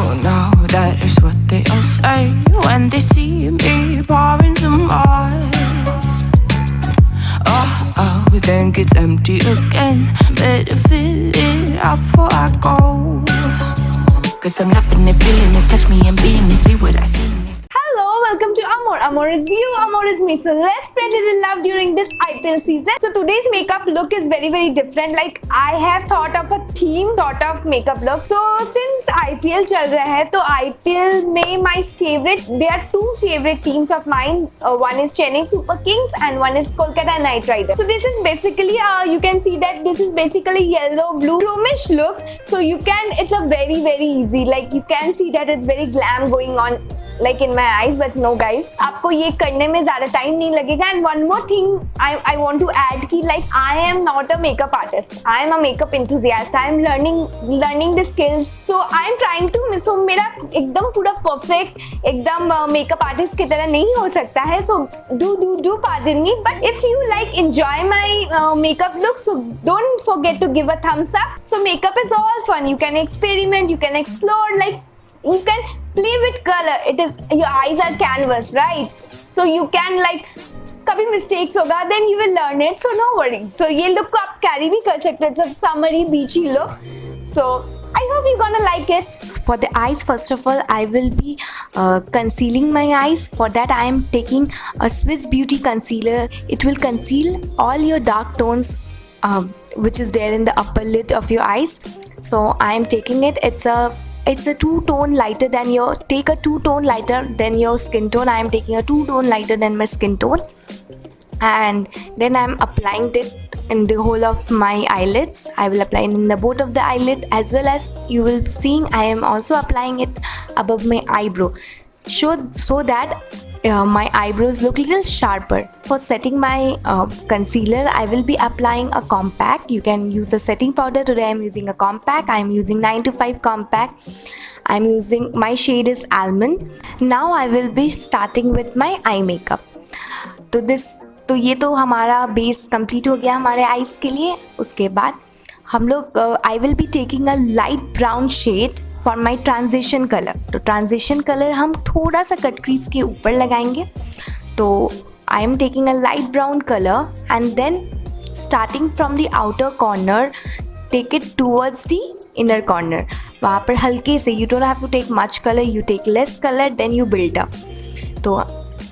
Oh no, that is what they all say when they see me pouring some more. Oh, think it's empty again. Better fill it up before I go. 'Cause I'm loving it, feeling it, touch me and being it, see what I see. Hello, welcome to Amor'es you, Amor'es me. So let's spread a little love during this IPL season. So today's makeup look is very different. Like I have thought of a theme sort of makeup look. So since IPL चल रहा है, तो IPL में my favorite, there are two favorite teams of mine. One is Chennai Super Kings and one is Kolkata Knight Riders. So this is basically, you can see that this is basically yellow blue chromish look. So you can, it's a very easy. Like you can see that it's very glam going on. Like in my eyes, but no guys, आपको ये करने में ज़्यादा time नहीं लगेगा. And one more thing I want to add कि like I am not a makeup artist. I am a makeup enthusiast. I am learning the skills. So I am trying to. So मेरा एकदम पूरा perfect, एकदम makeup artist की तरह नहीं हो सकता है. So do pardon me. But if you like enjoy my makeup look, so don't forget to give a thumbs up. So makeup is all fun. You can experiment. You can explore. Like you can play with color. It is, your eyes are canvas, right? So you can like कभी mistakes होगा, then you will learn it. So no worries. So ये look को आप carry भी कर सकते हो. It's a summery beachy look. So I hope you're gonna like it. For the eyes, first of all, I will be concealing my eyes. For that, I am taking a Swiss Beauty concealer. It will conceal all your dark tones which is there in the upper lid of your eyes. So I am taking it. It's a two-tone lighter than your, take a two-tone lighter than your skin tone. I am taking a two-tone lighter than my skin tone. And then I am applying it in the whole of my eyelids. I will apply it in the both of the eyelid, as well as you will see I am also applying it above my eyebrow. So that my eyebrows look a little sharper. For setting my concealer, I will be applying a compact. You can use a setting powder. Today I am using a compact. I am using 9to5 compact. I am using, my shade is almond. Now I will be starting with my eye makeup. तो ये तो हमारा base complete हो गया हमारे eyes के लिए. उसके बाद हम लोग I will be taking a light brown shade for my transition colour. तो ट्रांजिशन कलर हम थोड़ा सा कट क्रीज के ऊपर लगाएंगे. तो I am taking a light brown colour and then starting from the outer corner take it towards the inner corner. वहाँ पर हल्के से, you don't have to take much colour, you take less colour, then you build up. तो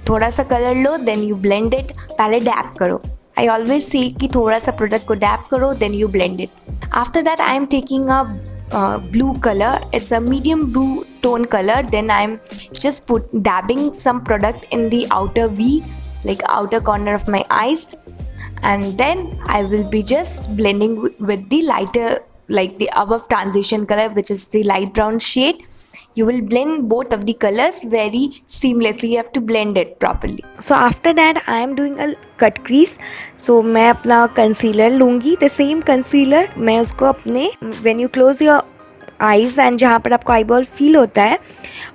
थोड़ा सा colour लो, then you blend it. पहले dab करो. आई ऑलवेज से कि थोड़ा सा प्रोडक्ट को डैप करो, then you blend it. After that I am taking a blue color. It's a medium blue tone color. Then I'm just dabbing some product in the outer V, like outer corner of my eyes, and then I will be just blending with the lighter, like the above transition color, which is the light brown shade. You will blend both of the colors very seamlessly. You have to blend it properly. So after that I am doing a cut crease. So मैं अपना concealer लूँगी. The same concealer मैं उसको अपने, when you close your eyes and जहाँ पर आपको eyeball feel होता है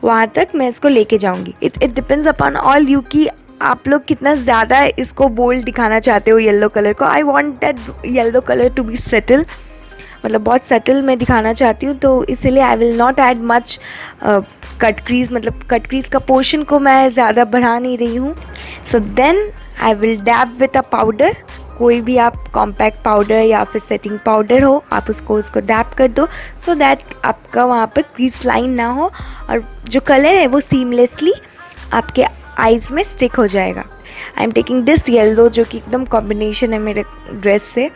वहाँ तक मैं इसको लेके जाऊँगी. It depends upon all you कि आप लोग कितना ज़्यादा इसको बोल्ड दिखाना चाहते हो येलो कलर को. I want that yellow color to be subtle. मतलब बहुत सटल मैं दिखाना चाहती हूँ, तो इसलिए I will not add much cut crease. मतलब कट क्रीज का पोर्शन को मैं ज़्यादा बढ़ा नहीं रही हूँ. So then I will dab with a powder. कोई भी आप कॉम्पैक्ट पाउडर या फिर सेटिंग पाउडर हो, आप उसको डैब कर दो, सो दैट आपका वहाँ पर क्रीज लाइन ना हो और जो कलर है वो सीमलेसली आपके आइज़ में स्टिक हो जाएगा. आई एम टेकिंग दिस येलो, जो कि एकदम कॉम्बिनेशन है मेरे ड्रेस से.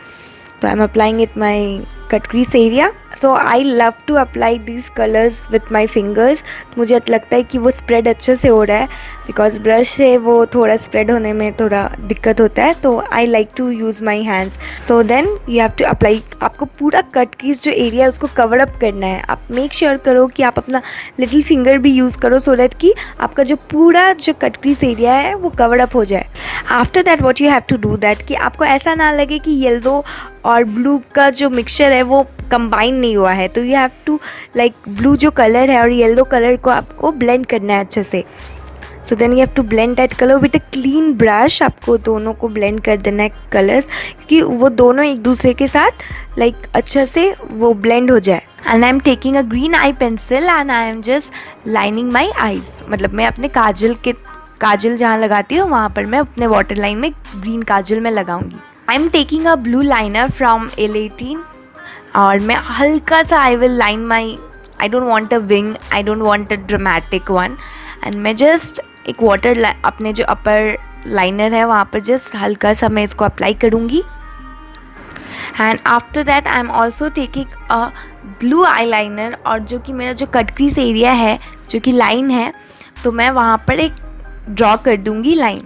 तो I am applying it my cut crease area. So I love to apply these colors with my fingers. मुझे लगता है कि वो spread अच्छे से हो रहा है, because brush से वो थोड़ा spread होने में थोड़ा दिक्कत होता है. तो I like to use my hands. So then you have to apply. आपको पूरा cut crease जो area है उसको cover up करना है. आप make sure करो कि आप अपना little finger भी use करो, so that कि आपका जो पूरा जो cut crease area है वो cover up हो जाए. After that what you have to do that कि आपको ऐसा ना लगे कि येलो और ब्लू का जो मिक्सचर है वो कंबाइन नहीं हुआ है. तो you have to like blue जो कलर है और येलो कलर को आपको ब्लेंड करना है अच्छे से. So then you have to blend that colour with a clean brush. आपको दोनों को ब्लेंड कर देना है कलर्स, कि वो दोनों एक दूसरे के साथ लाइक अच्छा से वो ब्लेंड हो जाए। And I am taking a green I pencil and I am just lining my eyes. मतलब मैं अपने काजल जहाँ लगाती हूँ वहाँ पर मैं अपने वाटर लाइन में ग्रीन काजल में लगाऊंगी। आई am taking a blue liner from L18 और मैं हल्का सा I will line my, I don't want a wing, I don't want a dramatic one, and मैं जस्ट एक वाटर अपने जो अपर लाइनर है वहाँ पर जस्ट हल्का सा मैं इसको अप्लाई करूँगी। And after that I am also taking a blue eye liner, और जो कि मेरा जो कट क्रीज एरिया है जो कि लाइन है, तो मैं वहाँ पर एक ड्रॉ कर दूँगी लाइन।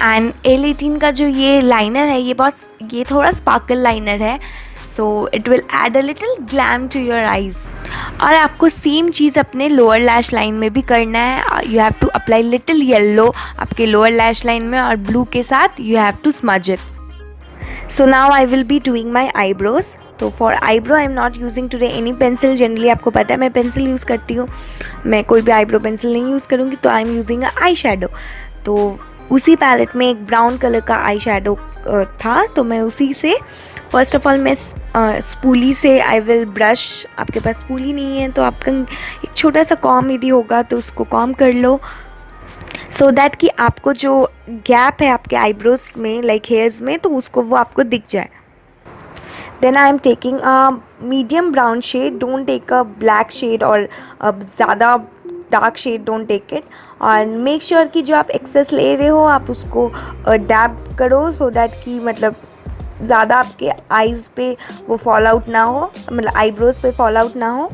एंड L18 का जो ये लाइनर है ये थोड़ा स्पार्कल लाइनर है, so it will add a little glam to your eyes. और आपको सेम चीज़ अपने लोअर लैश लाइन में भी करना है। You have to apply little yellow आपके लोअर लैश लाइन में, और ब्लू के साथ you have to smudge it. So now I will be doing my eyebrows. तो for eyebrow I am not using today any pencil. Generally आपको पता है मैं पेंसिल यूज़ करती हूँ, मैं कोई भी आईब्रो पेंसिल नहीं यूज़ करूँगी। तो I am using a eye shadow. तो उसी पैलेट में एक ब्राउन कलर का आई शेडो था, तो मैं उसी से फर्स्ट ऑफ ऑल मैं स्पूली से आई विल ब्रश। आपके पास स्पूली नहीं है तो आपका एक छोटा सा कॉम यदि होगा तो उसको कॉम कर लो, सो दैट कि आपको जो गैप है आपके आईब्रोज में लाइक हेयर्स में, तो उसको वो आपको दिख जाए। Then I am taking a medium brown shade, don't take a black shade और ज़्यादा dark shade, don't take it. और मेक श्योर कि जो आप एक्सेस ले रहे हो आप उसको डैब करो, सो दैट कि मतलब ज़्यादा आपके आईज़ पे वो फॉल आउट ना हो, मतलब आईब्रोज पे फॉल आउट ना हो।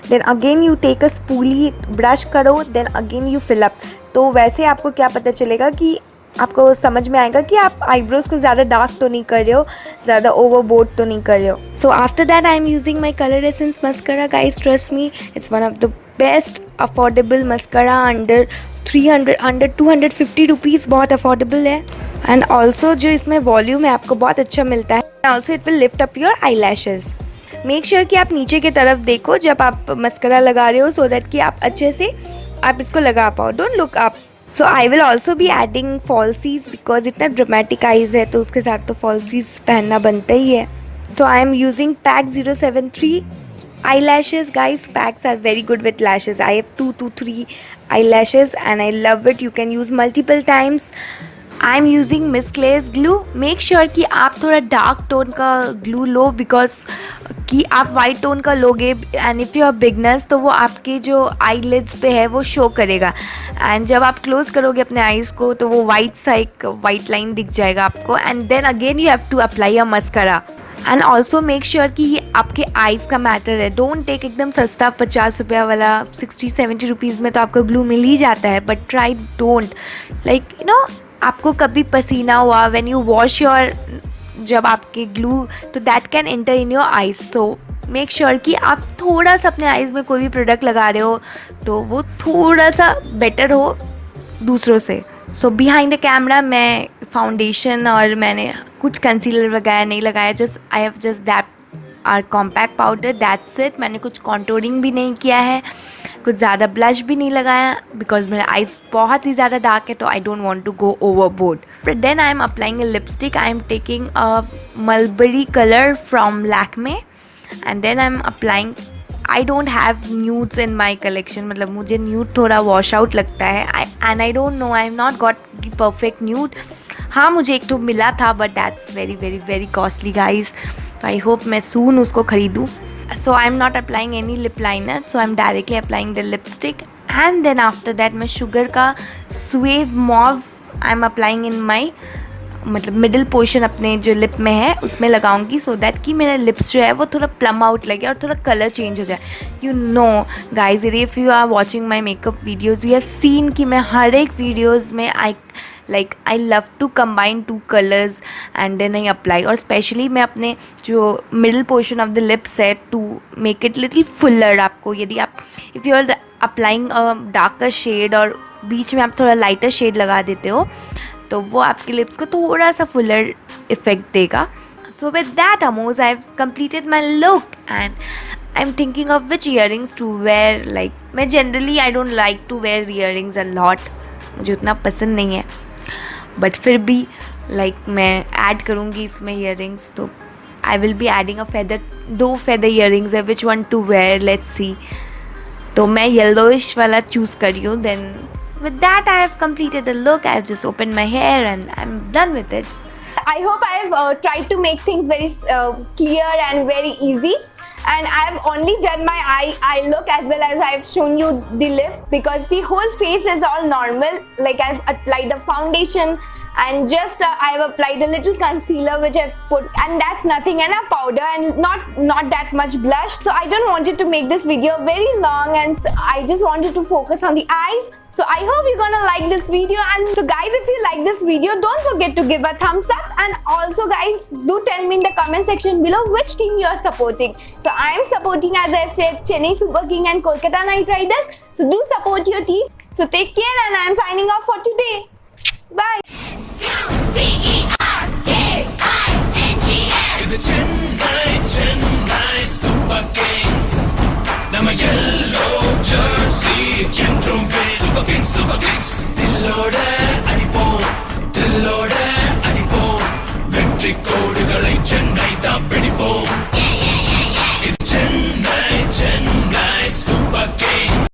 Then again you take a spoolie, brush करो, then again you fill up. तो वैसे आपको क्या पता चलेगा कि आपको समझ में आएगा कि आप आईब्रोज को ज़्यादा डार्क तो नहीं कर रहे हो, ज़्यादा ओवरबोर्ड तो नहीं कर रहे हो। So after that I am using my colour essence mascara. Guys trust me, it's one of the best affordable mascara, under 300 under 250 rupees, बहुत अफोर्डेबल है। एंड ऑल्सो जो इसमें वॉल्यूम है आपको बहुत अच्छा मिलता है। Also it will lift up your I lashes. Make sure कि आप नीचे की तरफ देखो जब आप मस्करा लगा रहे हो, सो दैट कि आप अच्छे से आप इसको लगा पाओ, don't look up. So I will also be adding fallacies, because इतना ड्रामेटिक आइज़ है तो उसके साथ तो फॉल्सीज पहनना बनता ही है। So I am using pack 073 eyelashes. Guys, packs are very good with lashes. I have 2 to 3 eyelashes and I love it. You can use multiple times. I am using Miss Claire glue. Make sure कि आप थोड़ा dark tone का glue लो, because कि आप white tone का लोगे and if you are beginners तो वो आपके जो आई लिड्स पे है वो शो करेगा, एंड जब आप क्लोज करोगे अपने आईज़ को तो वो वाइट सा एक वाइट लाइन दिख जाएगा आपको। And then again you have to apply a mascara. And also make sure कि ये आपके आइज़ का मैटर है। डोंट टेक एकदम सस्ता 50 रुपया वाला, 60-70 रुपीज़ में तो आपको ग्लू मिल ही जाता है, but try don't like you know आपको कभी पसीना हुआ व्हेन यू वॉश योर जब आपके ग्लू, तो that can enter in your eyes. So make sure कि आप थोड़ा सा अपने आइज़ में कोई भी प्रोडक्ट लगा रहे हो तो वो थोड़ा सा बेटर हो दूसरों से। सो बिहाइंड द कैमरा मैं फाउंडेशन और मैंने कुछ कंसीलर वगैरह नहीं लगाया, just I have just that are compact powder, that's it. मैंने कुछ कॉन्टोरिंग भी नहीं किया है, कुछ ज़्यादा ब्लश भी नहीं लगाया, बिकॉज मेरा आइज़ बहुत ही ज़्यादा डार्क है तो I don't want to go overboard. But then I am applying a lipstick. I am taking a mulberry colour from Lakme and then I am applying. I don't have nudes in my collection, मतलब मुझे nude थोड़ा wash out लगता है and I don't know, I am not got perfect nude. हाँ मुझे एक तो मिला था but that's very very very costly guys, तो आई होप मैं सून उसको ख़रीदूँ। So I'm not applying any lip liner, so I'm directly applying the lipstick, and then after that मैं sugar का suave mauve I'm applying in my मतलब middle portion अपने जो lip में है उसमें लगाऊंगी, सो दैट कि मेरा लिप्स जो है वो थोड़ा प्लम आउट लगे और थोड़ा कलर चेंज हो जाए। You know guys, if you are watching my makeup videos you have seen कि मैं हर एक वीडियोज़ में I love to combine 2 colours and then I apply, और स्पेशली मैं अपने जो middle portion of the lips है to make it little fuller. आपको यदि आप if you are applying darker shade और बीच में आप थोड़ा लाइटर शेड लगा देते हो तो वो आपके लिप्स को थोड़ा सा फुलर इफेक्ट देगा। So with that Amoj I have completed my look and I'm thinking of which earrings to wear. Like मैं generally I don't like to wear earrings a lot, मुझे उतना पसंद नहीं है, but फिर भी like मैं add करूँगी इसमें earrings, तो I will be adding a feather, 2 feather earrings है, which one to wear, let's see. तो मैं yellowish वाला choose कर रही हूँ. Then with that I have completed the look. I have just opened my hair and I'm done with it. I hope I have tried to make things very clear and very easy. And I have only done my eye look as well as I have shown you the lip, because the whole face is all normal. Like I have applied the foundation and just I have applied a little concealer which I've put, and that's nothing, and a powder, and not that much blush. So I don't wanted to make this video very long, and I just wanted to focus on the eyes. So I hope you're gonna like this video. And so guys, if you like this video, don't forget to give a thumbs up, and also guys, do tell me in the comment section below which team you are supporting. So I am supporting, as I said, Chennai Super King and Kolkata Knight Riders. So do support your team. So take care, and I am signing off for today. Bye. The Chennai Super Kings. Now my yellow jersey, Super Kings, Super Kings. Dilloda, Adipon, Dilloda.